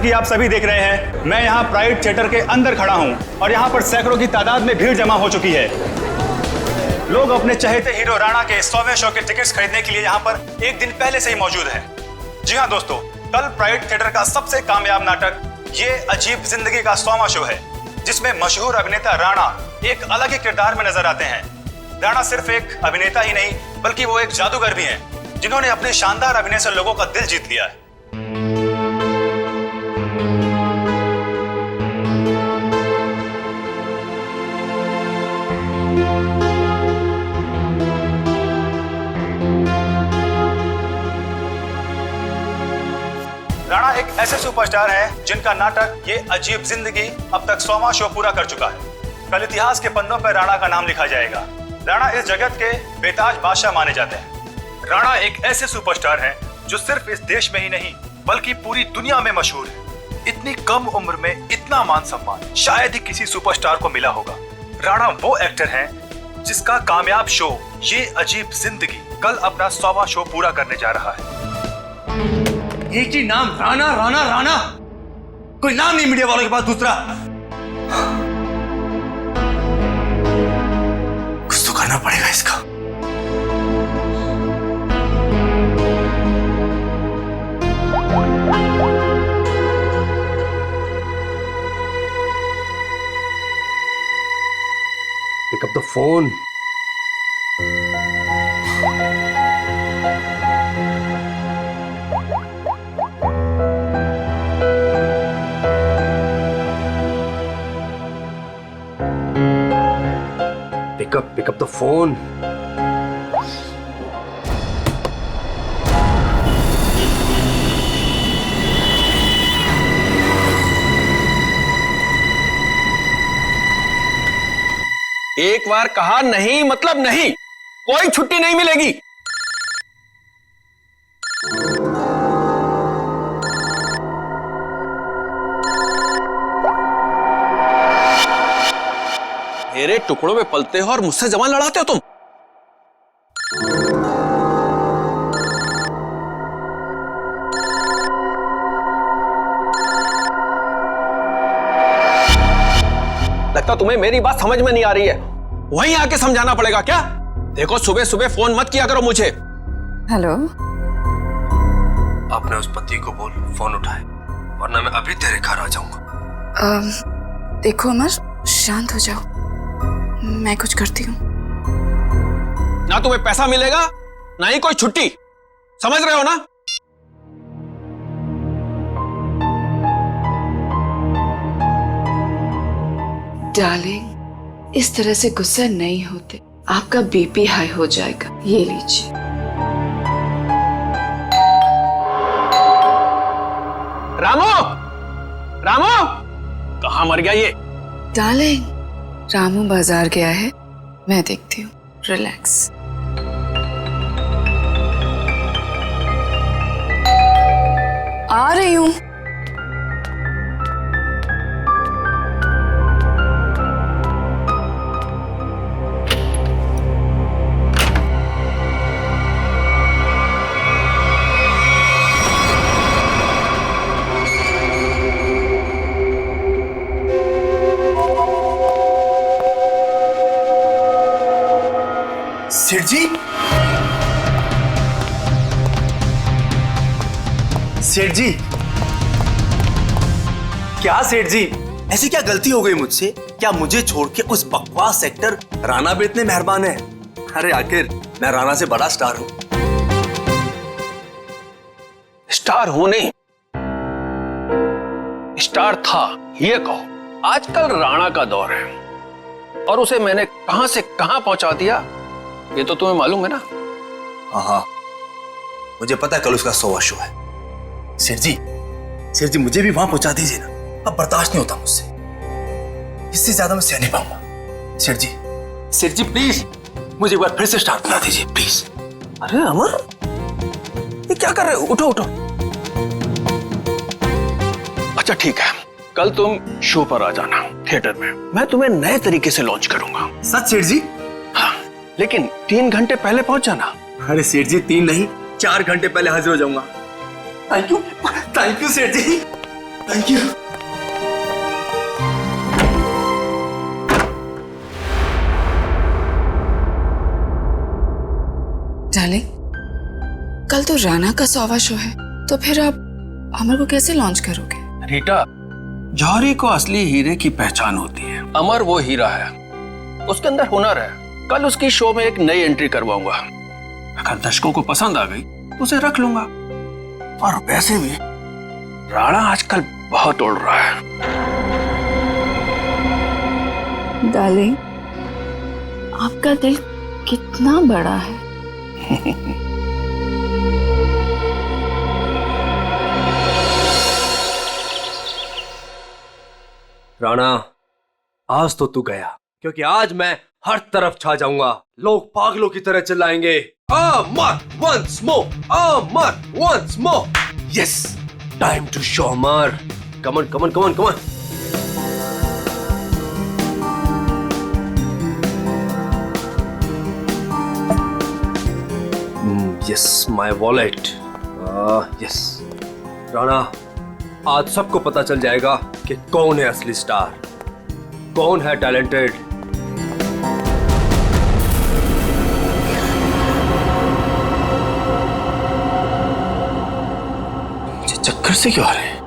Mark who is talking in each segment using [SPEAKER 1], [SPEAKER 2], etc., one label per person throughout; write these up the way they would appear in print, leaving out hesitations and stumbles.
[SPEAKER 1] कि आप सभी देख रहे हैं, मैं यहाँ प्राइड थिएटर के अंदर खड़ा हूँ और यहाँ पर सैकड़ों की तादाद में भीड़ जमा हो चुकी है। लोग अपने चहेते हीरो राणा के 100वें शो के टिकट्स खरीदने के लिए यहाँ पर एक दिन पहले से ही मौजूद हैं। जी हाँ दोस्तों, कल प्राइड थिएटर का सबसे कामयाब नाटक ये अजीब जिंदगी का 100वां शो है, जिसमें मशहूर अभिनेता राणा एक अलग ही किरदार में नजर आते हैं। राणा सिर्फ एक अभिनेता ही नहीं, बल्कि वो एक जादूगर भी हैं, जिन्होंने अपने शानदार अभिनय से लोगों का दिल जीत लिया है। राणा एक ऐसे सुपरस्टार हैं जिनका नाटक ये अजीब जिंदगी अब तक 100वां शो पूरा कर चुका है। कल इतिहास के पन्नों पर राणा का नाम लिखा जाएगा। राणा इस जगत के बेताज बादशाह माने जाते हैं। राणा एक ऐसे सुपरस्टार हैं जो सिर्फ इस देश में ही नहीं बल्कि पूरी दुनिया में मशहूर है। इतनी कम उम्र में इतना मान सम्मान शायद ही किसी सुपरस्टार को मिला होगा। राणा वो एक्टर हैं जिसका कामयाब शो ये अजीब जिंदगी कल अपना 100वां शो पूरा करने जा रहा है।
[SPEAKER 2] एक ही नाम, राणा राणा राणा, कोई नाम नहीं मीडिया वालों के पास दूसरा। कुछ तो करना पड़ेगा इसका।
[SPEAKER 3] Pick up the phone. Pick up the phone.
[SPEAKER 4] एक बार कहा नहीं मतलब नहीं, कोई छुट्टी नहीं मिलेगी। मेरे टुकड़ों में पलते हो और मुझसे जबान लड़ाते हो तुम। लगता तुम्हें मेरी बात समझ में नहीं आ रही है, वहीं आके समझाना पड़ेगा क्या? देखो सुबह सुबह फोन मत किया करो मुझे।
[SPEAKER 5] हेलो,
[SPEAKER 3] अपने उस पति को बोल फोन उठाए, वरना मैं अभी तेरे घर आ जाऊंगा।
[SPEAKER 5] देखो अमर, शांत हो जाओ, मैं कुछ करती हूँ।
[SPEAKER 4] ना तुम्हें पैसा मिलेगा ना ही कोई छुट्टी, समझ रहे हो ना?
[SPEAKER 5] डार्लिंग, इस तरह से गुस्सा नहीं होते, आपका बीपी हाई हो जाएगा। ये लीजिए।
[SPEAKER 4] रामू, रामू, कहाँ मर गया ये?
[SPEAKER 5] डार्लिंग, रामू बाजार गया है, मैं देखती हूँ। रिलैक्स। आ रही हूँ।
[SPEAKER 2] सेठ जी, सेठ जी, क्या सेठ जी, ऐसी क्या गलती हो गई मुझसे? क्या मुझे छोड़ के उस बकवास एक्टर राणा पे इतने मेहरबान है? अरे आखिर मैं राणा से बड़ा स्टार हूं।
[SPEAKER 4] स्टार हूं नहीं, स्टार था ये कहो। आजकल राणा का दौर है और उसे मैंने कहां से कहां पहुंचा दिया ये तो तुम्हें मालूम है ना?
[SPEAKER 2] हाँ, मुझे पता है कल उसका 100वां शो है। सेठ जी मुझे भी वहां पहुंचा दीजिए ना, अब बर्दाश्त नहीं होता मुझसे, इससे ज्यादा मैं सह नहीं पाऊंगा। सेठ जी प्लीज मुझे एक बार फिर से स्टार बना दीजिए प्लीज।
[SPEAKER 4] अरे अमर, ये क्या कर रहे हो? उठो उठो। अच्छा ठीक है, कल तुम शो पर आ जाना थिएटर में, मैं तुम्हें नए तरीके से लॉन्च करूंगा।
[SPEAKER 2] सच सेठ जी?
[SPEAKER 4] हाँ, लेकिन 3 घंटे पहले पहुंच जाना।
[SPEAKER 2] अरे सेठ जी 3 नहीं 4 घंटे पहले हाजिर हो जाऊंगा। थैंक यू सेठ जी। Thank you.
[SPEAKER 5] डार्लिंग, कल तो राणा का 100वां शो है, तो फिर आप अमर को कैसे लॉन्च करोगे?
[SPEAKER 4] रीटा, जौहरी को असली हीरे की पहचान होती है। अमर वो हीरा है, उसके अंदर हुनर है। कल उसकी शो में एक नई एंट्री करवाऊंगा। अगर दर्शकों को पसंद आ गई तो उसे रख लूंगा। और वैसे भी राणा आजकल बहुत उड़ रहा है।
[SPEAKER 5] डार्लिंग, आपका दिल कितना बड़ा है।
[SPEAKER 3] राणा, आज तो तू गया, क्योंकि आज मैं हर तरफ छा जाऊंगा। लोग पागलों की तरह चिल्लाएंगे, Amar once more, Amar once more. Yes, time to show Amar. Come on come on come on come on. Yes, my wallet. Yes Rana, आज सबको पता चल जाएगा कि कौन है असली स्टार, कौन है टैलेंटेड।
[SPEAKER 2] मुझे चक्कर से क्यों आ रहे हैं?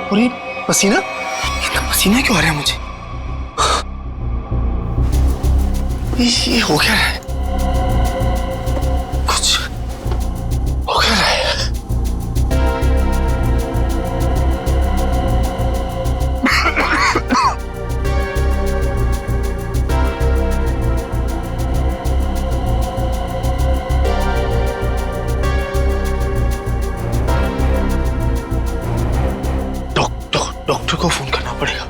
[SPEAKER 2] और ये पसीना, इतना पसीना क्यों आ रहा है मुझे? ये हो क्या रहा है? कुछ हो क्या रहा है? डॉक्टर को फोन करना पड़ेगा।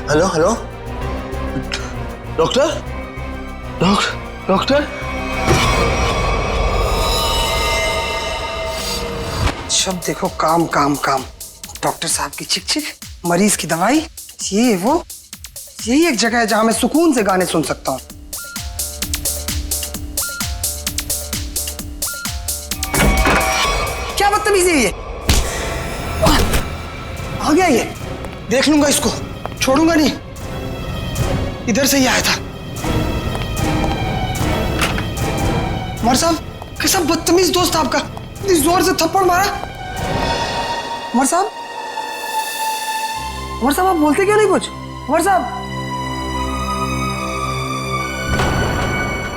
[SPEAKER 2] Hello hello, doctor doctor.
[SPEAKER 6] शब्द देखो, काम काम काम। डॉक्टर साहब की चिक चिक, मरीज की दवाई, ये वो, यही एक जगह है जहां मैं सुकून से गाने सुन सकता हूँ। क्या बदतमीजी है ये? आ गया ये, देख लूंगा इसको, छोड़ूंगा नहीं। इधर से ही आया था। उमर साहब, कैसा बदतमीज दोस्त आपका, इतनी जोर से थप्पड़ मारा। उमर साहब, उमर साहब, आप बोलते क्यों नहीं कुछ? उमर साहब,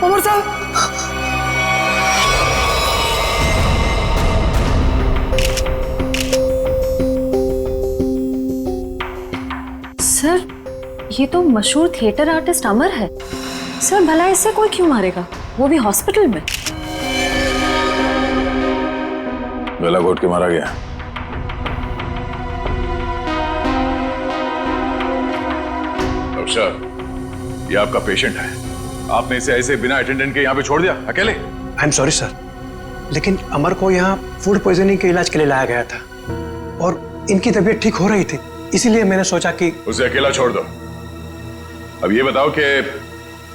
[SPEAKER 6] उमर साहब।
[SPEAKER 7] सर, ये तो मशहूर थिएटर आर्टिस्ट अमर है। सर, भला इससे कोई क्यों मारेगा, वो भी हॉस्पिटल में।
[SPEAKER 8] गला घोट के मारा गया। डॉक्टर साहब, ये आपका पेशेंट है, आपने इसे ऐसे बिना अटेंडेंट के यहाँ पे छोड़ दिया अकेले?
[SPEAKER 9] आई एम सॉरी सर, लेकिन अमर को यहाँ फूड पॉइजनिंग के इलाज के लिए लाया गया था और इनकी तबीयत ठीक हो रही थी, इसीलिए मैंने सोचा कि
[SPEAKER 8] उसे अकेला छोड़ दो। अब ये बताओ कि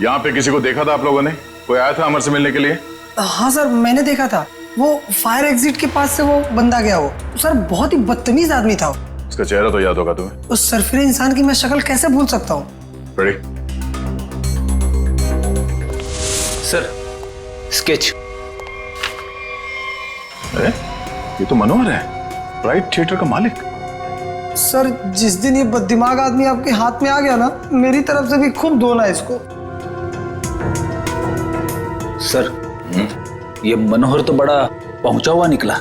[SPEAKER 8] यहाँ पे किसी को देखा था आप लोगों ने? कोई आया था अमर से मिलने के लिए?
[SPEAKER 6] हाँ सर, मैंने देखा था। वो फायर एग्जिट के पास से वो बंदा गया। वो सर बहुत ही बदतमीज आदमी था।
[SPEAKER 8] उसका चेहरा तो याद होगा तुम्हें?
[SPEAKER 6] उस सरफिरे इंसान की मैं शक्ल कैसे भूल सकता हूँ?
[SPEAKER 8] रेडी?
[SPEAKER 2] Sir, sketch.
[SPEAKER 8] अरे ये तो मनोहर है, प्राइड थिएटर का मालिक।
[SPEAKER 6] सर, जिस दिन ये बददिमाग आदमी आपके हाथ में आ गया ना, मेरी तरफ से भी खूब धोना है इसको।
[SPEAKER 10] सर, ये मनोहर तो बड़ा पहुंचा हुआ निकला।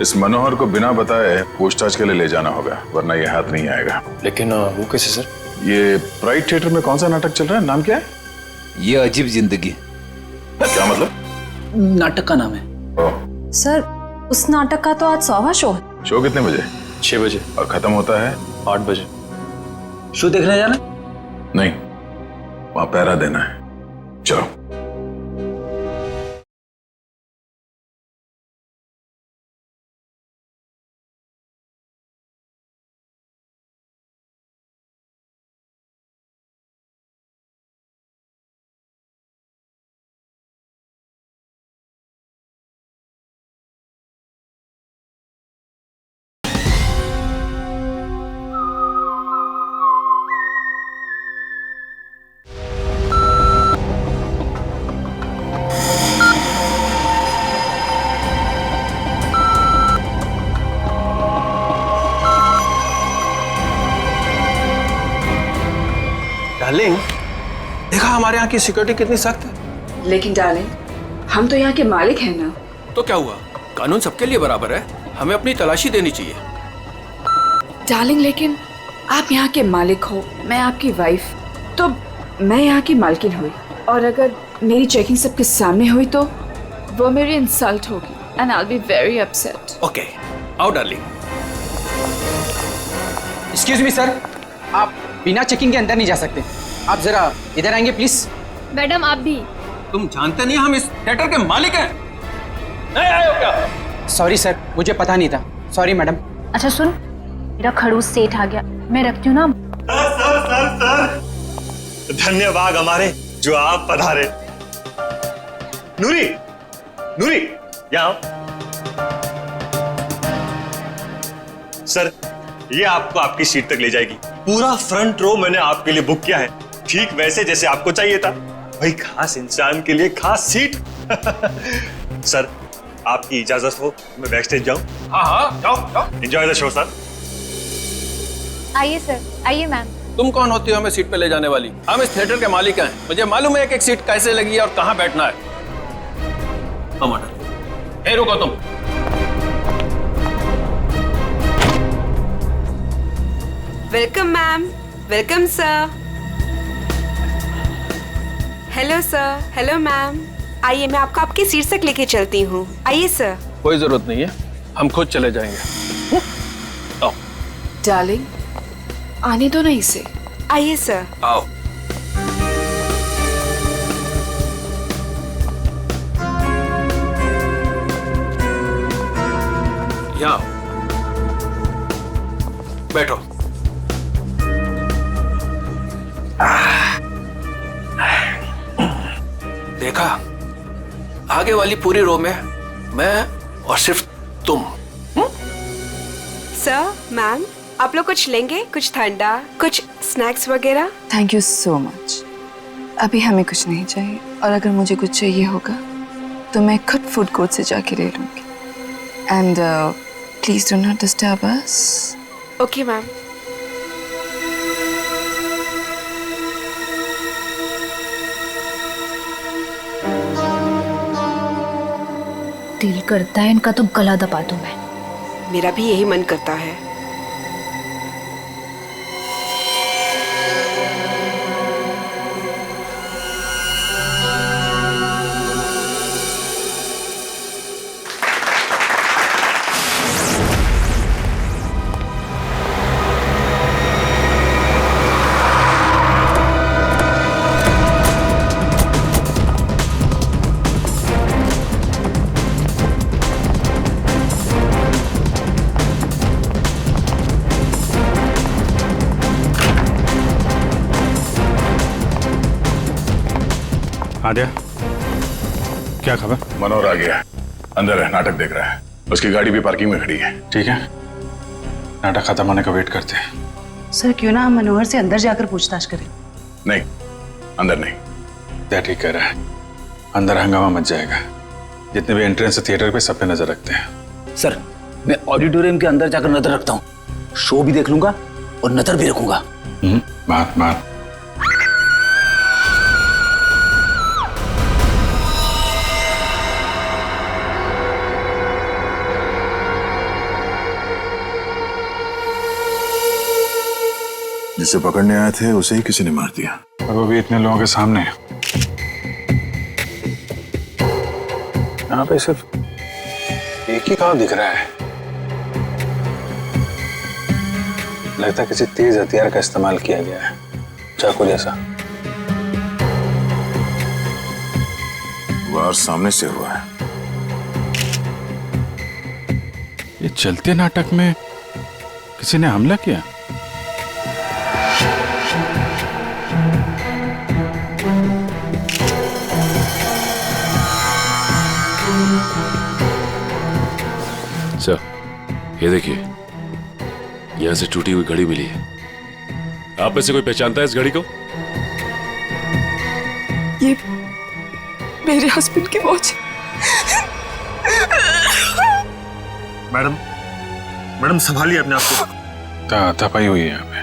[SPEAKER 8] इस मनोहर को बिना बताए पूछताछ के लिए ले जाना होगा, वरना ये हाथ नहीं आएगा।
[SPEAKER 2] लेकिन वो कैसे सर?
[SPEAKER 8] ये प्राइड थिएटर में कौन सा नाटक चल रहा है, नाम क्या है?
[SPEAKER 10] ये अजीब जिंदगी।
[SPEAKER 8] क्या मतलब?
[SPEAKER 10] नाटक का नाम है।
[SPEAKER 8] ओह,
[SPEAKER 7] सर, उस नाटक का तो आज 100वां शो है।
[SPEAKER 8] शो कितने बजे?
[SPEAKER 2] 6 बजे।
[SPEAKER 8] और खत्म होता है?
[SPEAKER 2] 8 बजे।
[SPEAKER 10] शो देखने जाना?
[SPEAKER 8] नहीं, वहां पहरा देना है। चलो।
[SPEAKER 4] डार्लिंग, देखा हमारे यहाँ की सिक्योरिटी कितनी सख्त है।
[SPEAKER 5] लेकिन डार्लिंग, हम तो यहाँ के मालिक हैं ना।
[SPEAKER 4] तो क्या हुआ, कानून सबके लिए बराबर है, हमें अपनी तलाशी देनी चाहिए।
[SPEAKER 5] डार्लिंग, लेकिन आप यहाँ के मालिक हो, मैं आपकी वाइफ, तो मैं यहाँ की मालकिन हुई, और अगर मेरी चेकिंग सबके सामने हुई तो वो मेरी इंसल्ट होगी and I will be very upset.
[SPEAKER 4] Okay, आओ डार्लिंग।
[SPEAKER 11] एक्सक्यूज मी सर, आप बिना चेकिंग के अंदर नहीं जा सकते। आप जरा इधर आएंगे प्लीज।
[SPEAKER 7] मैडम आप भी।
[SPEAKER 4] तुम जानते नहीं हम इस थिएटर के मालिक हैं? नहीं आए हो क्या?
[SPEAKER 11] सॉरी सर, मुझे पता नहीं था। Sorry madam.
[SPEAKER 7] अच्छा सुन, मेरा खड़ूस सेठ आ गया, मैं रखती हूँ ना।
[SPEAKER 1] सर धन्यवाद हमारे जो आप पधारे। नूरी, नूरी यहाँ आओ। सर, ये आपको आपकी सीट तक ले जाएगी। पूरा फ्रंट रो मैंने आपके लिए बुक किया है, ठीक वैसे जैसे आपको चाहिए था। भाई खास इंसान के लिए खास सीट। सर, आपकी इजाजत हो मैं बैक स्टेज जाऊं?
[SPEAKER 4] हाँ हाँ, जाओ जाओ।
[SPEAKER 1] Enjoy the show sir.
[SPEAKER 7] आइए सर, आइए मैम।
[SPEAKER 4] तुम कौन होती हो हमें सीट पे ले जाने वाली? हम इस थिएटर के मालिक हैं, मुझे मालूम है एक एक सीट कैसे लगी है और कहाँ बैठना है। ए रुको तुम।
[SPEAKER 12] Welcome ma'am, welcome sir. Hello sir, hello ma'am. आइए मैं आपको आपकी सीट तक लेके चलती हूँ। आइए सर।
[SPEAKER 4] कोई जरूरत नहीं है, हम खुद चले जाएंगे। आओ।
[SPEAKER 5] डार्लिंग, आने दो ना इसे।
[SPEAKER 12] आइए सर।
[SPEAKER 4] आओ। यहाँ आओ। बैठो। देखा, आगे वाली पूरी रो में मैं और सिर्फ तुम।
[SPEAKER 12] सर, मैम, आप लोग कुछ लेंगे? कुछ ठंडा, कुछ स्नैक्स वगैरह?
[SPEAKER 5] Thank you so much. अभी हमें कुछ नहीं चाहिए, और अगर मुझे कुछ चाहिए होगा तो मैं खुद फूड कोर्ट से जाके ले लूंगी। And please do not disturb us.
[SPEAKER 12] Okay ma'am.
[SPEAKER 7] दिल करता है इनका तो गला दबा दूं मैं।
[SPEAKER 12] मेरा भी यही मन करता है।
[SPEAKER 8] आद्या, क्या खबर? मनोहर आ गया, अंदर है, नाटक देख रहा है। उसकी गाड़ी भी पार्किंग में खड़ी है। ठीक है, नाटक खत्म होने का वेट करते हैं।
[SPEAKER 13] सर क्यों ना हम मनोहर से अंदर जाकर पूछताछ करें?
[SPEAKER 8] नहीं, अंदर नहीं। क्या ठीक कह रहा है, अंदर हंगामा मच जाएगा। जितने भी एंट्रेंस थिएटर पे सब पे नजर रखते हैं।
[SPEAKER 10] सर, मैं ऑडिटोरियम के अंदर जाकर नजर रखता हूँ, शो भी देख लूंगा और नजर भी रखूंगा।
[SPEAKER 8] मार।
[SPEAKER 14] जिसे पकड़ने आए थे उसे ही किसी ने मार दिया,
[SPEAKER 8] और वो भी इतने लोगों के सामने। यहाँ पे सिर्फ एक ही घाव दिख रहा है। लगता है किसी तेज हथियार का इस्तेमाल किया गया है, चाकू जैसा।
[SPEAKER 14] वार सामने से हुआ है।
[SPEAKER 8] ये चलते नाटक में किसी ने हमला किया।
[SPEAKER 15] सर, ये देखिए, यहां से टूटी हुई घड़ी मिली है। आप में से कोई पहचानता है इस घड़ी को?
[SPEAKER 5] ये मेरे हस्बैंड की वॉच।
[SPEAKER 1] मैडम संभालिए अपने आप को।
[SPEAKER 8] तपाई हुई है यहाँ पे।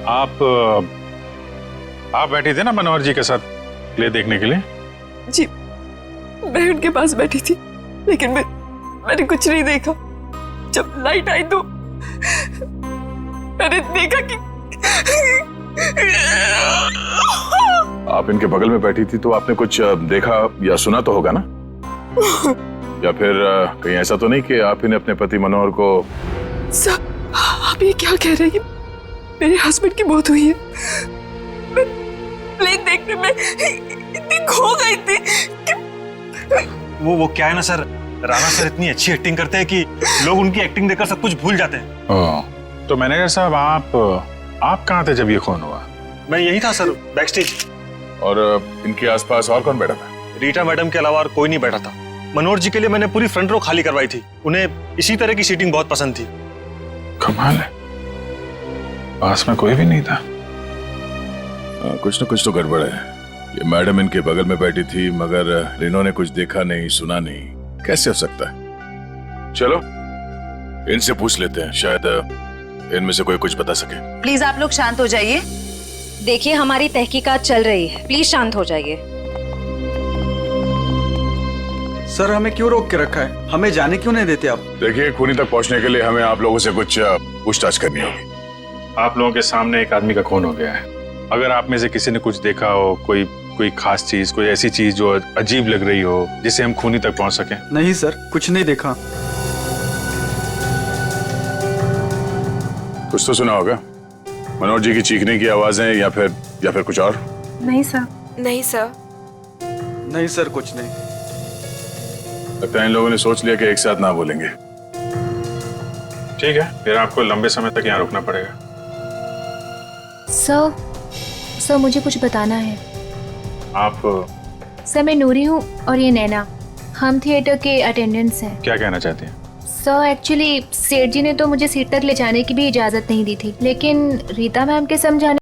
[SPEAKER 8] आप बैठी थे ना मनोहर जी के साथ प्ले देखने के लिए?
[SPEAKER 16] जी, मैं उनके पास बैठी थी, लेकिन मैंने कुछ नहीं देखा। जब लाइट आई तो मैंने देखा कि
[SPEAKER 14] आप इनके बगल में बैठी थी तो आपने कुछ देखा या सुना तो होगा ना? या फिर कहीं ऐसा तो नहीं कि आप इन्हें अपने पति मनोहर को?
[SPEAKER 16] सर, आप ये क्या कह रहे हैं? मेरे हस्बैंड की मौत हुई है। मैं प्ले देखने में इतनी खो गई थी कि
[SPEAKER 1] वो क्या है ना सर, राणा सर इतनी अच्छी एक्टिंग करते हैं कि लोग उनकी एक्टिंग देखकर सब कुछ भूल जाते हैं।
[SPEAKER 8] तो मैनेजर साहब, आप कहाँ थे जब ये खून हुआ?
[SPEAKER 1] मैं यही था सर, बैकस्टेज।
[SPEAKER 14] और इनके आसपास और कौन बैठा था?
[SPEAKER 1] रीटा मैडम के अलावा और कोई नहीं बैठा था। मनोहर जी के लिए मैंने पूरी फ्रंट रो खाली करवाई थी। उन्हें इसी तरह की सीटिंग बहुत पसंद थी।
[SPEAKER 8] कमाल है, पास में कोई भी नहीं था।
[SPEAKER 14] कुछ न कुछ तो गड़बड़ है। ये मैडम इनके बगल में बैठी थी मगर इन्होंने कुछ देखा नहीं, सुना नहीं, कैसे हो सकता है? चलो इनसे पूछ लेते हैं, शायद इनमें से कोई कुछ बता सके।
[SPEAKER 13] प्लीज आप लोग शांत हो जाइए।
[SPEAKER 7] देखिए, हमारी तहकीकात चल रही है, प्लीज शांत हो जाइए।
[SPEAKER 11] सर, हमें क्यों रोक के रखा है? हमें जाने क्यों नहीं देते आप?
[SPEAKER 14] देखिए, खूनी तक पहुंचने के लिए हमें आप लोगों से कुछ पूछताछ करनी होगी।
[SPEAKER 8] आप लोगों के सामने एक आदमी का खून हो गया है। अगर आप में से किसी ने कुछ देखा हो, कोई खास चीज, कोई ऐसी चीज जो अजीब लग रही हो, जिससे हम खूनी तक पहुंच सके।
[SPEAKER 11] नहीं सर, कुछ नहीं देखा।
[SPEAKER 14] कुछ तो सुना होगा, मनोहर जी की चीखने की आवाजें या फिर कुछ और?
[SPEAKER 16] नहीं सर।
[SPEAKER 12] नहीं सर।
[SPEAKER 11] नहीं सर, कुछ नहीं।
[SPEAKER 14] लगता है इन लोगों ने सोच लिया कि एक साथ ना बोलेंगे।
[SPEAKER 8] ठीक है, फिर आपको लंबे समय तक यहाँ रुकना पड़ेगा।
[SPEAKER 7] सर, मुझे कुछ बताना है।
[SPEAKER 8] आप?
[SPEAKER 7] सर, मैं नूरी हूँ और ये नैना, हम थिएटर के अटेंडेंट्स हैं।
[SPEAKER 8] क्या कहना चाहते हैं?
[SPEAKER 7] सर, एक्चुअली सेठ जी ने तो मुझे सीट तक ले जाने की भी इजाजत नहीं दी थी, लेकिन रीता मैम के समझाने